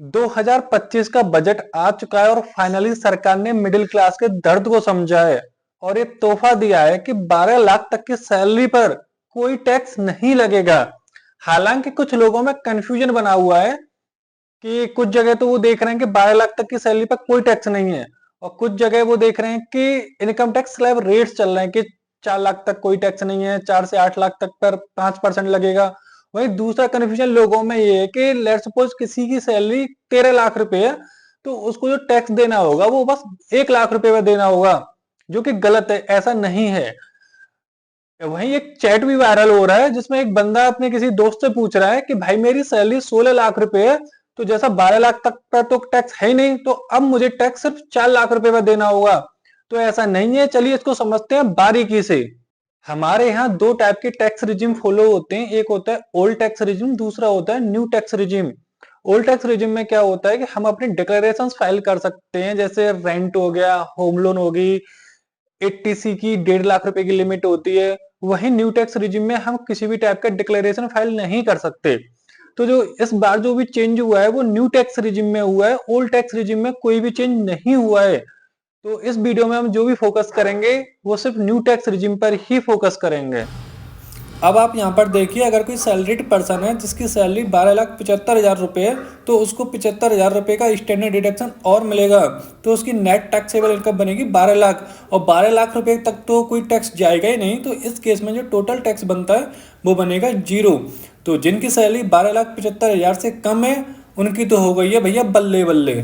2025 का बजट आ चुका है और फाइनली सरकार ने मिडिल क्लास के दर्द को समझा है और ये तोहफा दिया है कि 12 लाख तक की सैलरी पर कोई टैक्स नहीं लगेगा। हालांकि कुछ लोगों में कंफ्यूजन बना हुआ है कि कुछ जगह तो वो देख रहे हैं कि 12 लाख तक की सैलरी पर कोई टैक्स नहीं है और कुछ जगह वो देख रहे हैं कि इनकम टैक्स स्लैब रेट्स चल रहे हैं कि 4 लाख तक कोई टैक्स नहीं है, 4 से 8 लाख तक पर 5% लगेगा। वहीं दूसरा कन्फ्यूजन लोगों में ये है कि लेट्स सपोज किसी की सैलरी 13 लाख रुपए है तो उसको जो टैक्स देना होगा वो बस 1 लाख रुपए में देना होगा, जो कि गलत है, ऐसा नहीं है। वहीं एक चैट भी वायरल हो रहा है जिसमें एक बंदा अपने किसी दोस्त से पूछ रहा है कि भाई मेरी सैलरी 16 लाख रुपए है तो जैसा 12 लाख तक का तो टैक्स है ही नहीं, तो अब मुझे टैक्स सिर्फ 4 लाख रुपए में देना होगा। तो ऐसा नहीं है, चलिए इसको समझते हैं बारीकी से। हमारे यहाँ दो टाइप के टैक्स रिजिम फॉलो होते हैं, एक होता है ओल्ड टैक्स रिजिम, दूसरा होता है new tax regime. Old tax regime में क्या होता है कि हम अपनी डिक्लेरेशन फाइल कर सकते हैं, जैसे रेंट हो गया, होम लोन होगी, 80C की 1.5 लाख रुपए की लिमिट होती है। वहीं न्यू टैक्स रिजिम में हम किसी भी टाइप का डिक्लेरेशन फाइल नहीं कर सकते। तो जो इस बार जो भी चेंज हुआ है वो न्यू टैक्स रिजिम में हुआ है, ओल्ड टैक्स रिजिम में कोई भी चेंज नहीं हुआ है। तो इस वीडियो में हम जो भी फोकस करेंगे वो सिर्फ न्यू टैक्स रिजिम पर ही फोकस करेंगे। अब आप यहाँ पर देखिए, अगर कोई सैलरीड पर्सन है जिसकी सैलरी 12,75,000 रुपये है तो उसको 75,000 रुपये का स्टैंडर्ड डिडक्शन और मिलेगा। तो उसकी नेट टैक्सेबल इनकम बनेगी 12 लाख, और 12 लाख रुपये तक तो कोई टैक्स जाएगा ही नहीं। तो इस केस में जो टोटल टैक्स बनता है वो बनेगा 0। तो जिनकी सैलरी 12,75,000 से कम है उनकी तो हो गई है भैया बल्ले बल्ले।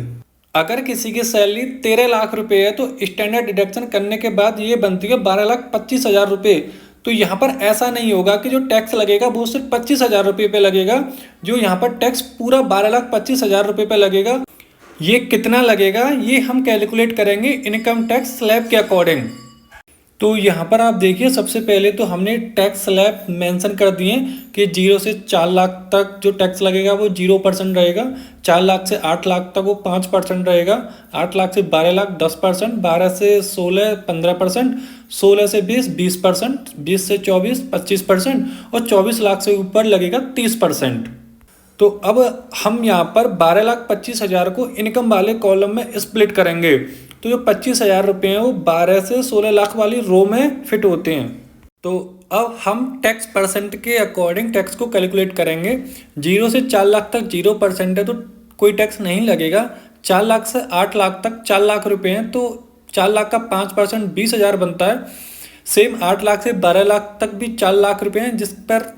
अगर किसी की सैलरी 13 लाख रुपए है तो स्टैंडर्ड डिडक्शन करने के बाद ये बनती है 12,25,000 रुपये। तो यहाँ पर ऐसा नहीं होगा कि जो टैक्स लगेगा वो सिर्फ 25,000 रुपये पे लगेगा, जो यहाँ पर टैक्स पूरा 12,25,000 रुपये पे लगेगा। ये कितना लगेगा ये हम कैलकुलेट करेंगे इनकम टैक्स स्लैब के अकॉर्डिंग। तो यहाँ पर आप देखिए, सबसे पहले तो हमने टैक्स स्लैब मेंशन कर दिए कि 0 से 4 लाख तक जो टैक्स लगेगा वो 0% रहेगा, 4 लाख से 8 लाख तक वो 5% रहेगा, 8 लाख से 12 लाख 10%, 12 से 16 15%, 16 से 20 20%, 20 से 24 25% और 24 लाख से ऊपर लगेगा 30%। तो अब हम यहाँ पर 12,25,000 को इनकम वाले कॉलम में स्प्लिट करेंगे। तो जो 25,000 रुपये हैं वो 12 से 16 लाख वाली रो में फिट होते हैं। तो अब हम टैक्स परसेंट के अकॉर्डिंग टैक्स को कैलकुलेट करेंगे। 0 से 4 लाख तक 0% है तो कोई टैक्स नहीं लगेगा। 4 लाख से 8 लाख तक 4 लाख रुपये हैं तो 4 लाख का 5% 20,000 बनता है। सेम 8 लाख से 12 लाख तक भी 4 लाख रुपये हैं जिस पर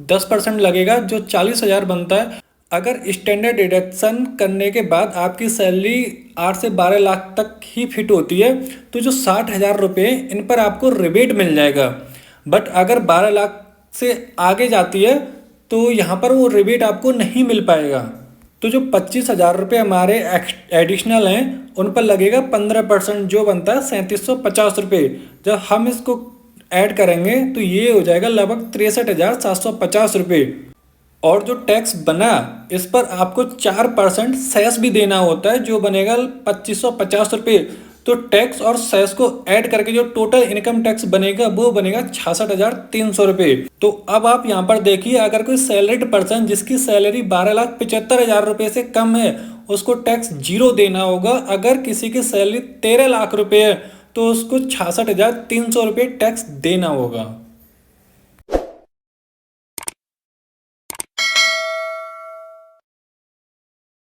10% लगेगा, जो 40,000 बनता है। अगर स्टैंडर्ड डिडक्शन करने के बाद आपकी सैलरी 8 से 12 लाख तक ही फिट होती है तो जो 60,000 रुपये इन पर आपको रिबेट मिल जाएगा। बट अगर 12 लाख से आगे जाती है तो यहाँ पर वो रिबेट आपको नहीं मिल पाएगा। तो जो 25,000 रुपये हमारे एडिशनल हैं उन पर लगेगा 15%, जो बनता है 3750 रुपये। जब हम इसको ऐड करेंगे तो ये हो जाएगा लगभग 63,750 रुपये। और जो टैक्स बना इस पर आपको 4% सेस भी देना होता है, जो बनेगा 2,550 रुपये। तो टैक्स और सेस को ऐड करके जो टोटल इनकम टैक्स बनेगा वो बनेगा 66,300 रुपये। तो अब आप यहाँ पर देखिए, अगर कोई सैलरीड पर्सन जिसकी सैलरी 12,75,000 रुपये से कम है उसको टैक्स 0 देना होगा। अगर किसी की सैलरी 13 लाख रुपये है तो उसको 66,300 रुपये टैक्स देना होगा।